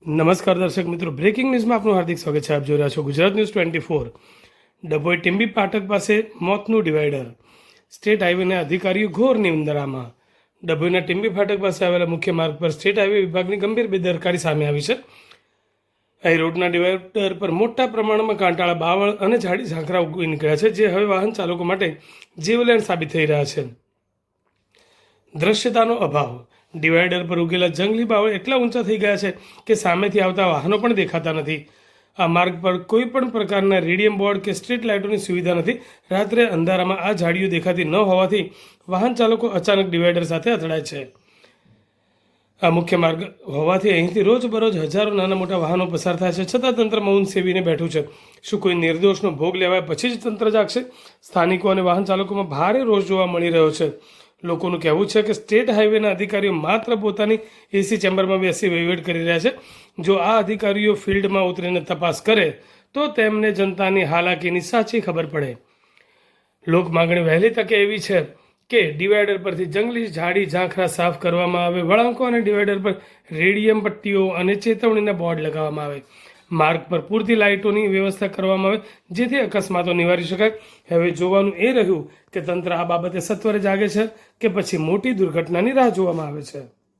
નમસ્કાર દર્શક મિત્રો, બ્રેકિંગ ન્યૂઝમાં આપનું હાર્દિક સ્વાગત છે. આપ જોઈ રહ્યા છો ગુજરાત ન્યૂઝ 24. ડભોઈ ટીમ્બી ફાટક પાસે મોતનું ડિવાઈડર, સ્ટેટ હાઈવેના અધિકારીઓ ઘોર નિંદરામાં. ડભોઈના ટીમ્બી ફાટક પાસે આવેલા મુખ્ય માર્ગ પર સ્ટેટ હાઈવે વિભાગની ગંભીર બેદરકારી સામે આવી છે. અહીં રોડના ડિવાઈડર પર મોટા પ્રમાણમાં કાંટાળા, બાવળ અને ઝાડી ઝાંખરા ઉગી નીકળ્યા છે, જે હવે વાહન ચાલકો માટે જીવલેણ સાબિત થઈ રહ્યા છે. દ્રશ્યતાનો અભાવ. ડિવાઈડર પર ઉગેલા જંગલી બાવળ એટલા ઊંચા થઈ ગયા છે કે સામેથી આવતા વાહનો પણ દેખાતા નથી. આ માર્ગ પર કોઈ પણ પ્રકારના રેડિયમ બોર્ડ કે સ્ટ્રીટ લાઇટોની સુવિધા નથી. રાત્રે અંધારામાં આ ઝાડીઓ દેખાતી ન હોવાથી વાહન ચાલકો અચાનક ડિવાઈડર સાથે અથડાય છે. આ મુખ્ય માર્ગ હોવાથી અહીંથી રોજબરોજ હજારો નાના મોટા વાહનો પસાર થાય છે, છતાં તંત્ર મૌન સેવીને બેઠું છે. શું કોઈ નિર્દોષનો ભોગ લેવાય પછી જ તંત્ર જાગશે? સ્થાનિકો અને વાહન ચાલકોમાં ભારે રોષ જોવા મળી રહ્યો છે. લોકોનું કહેવું છે કે સ્ટેટ હાઈવેના અધિકારીઓ માત્ર પોતાની એસી ચેમ્બરમાં બેસી વહીવટ કરી રહ્યા છે. જો આ અધિકારીઓ ફિલ્ડમાં ઉતરીને તપાસ કરે તો તેમને જનતાની હાલાકીની સાચી ખબર પડે. લોક માગણી વહેલી તકે એવી છે કે ડિવાઈડર પરથી જંગલી ઝાડી ઝાંખરા સાફ કરવામાં આવે, વળાંકો અને ડિવાઈડર પર રેડિયમ પટ્ટીઓ અને ચેતવણીના બોર્ડ લગાવવામાં આવે, માર્ગ પર પૂરતી લાઇટોની વ્યવસ્થા કરવામાં આવે, જેથી અકસ્માતો નિવારી શકાય. હવે જોવાનું એ રહ્યું કે તંત્ર આ બાબતે સત્વરે જાગે છે કે પછી મોટી દુર્ઘટનાની રાહ જોવામાં આવે છે.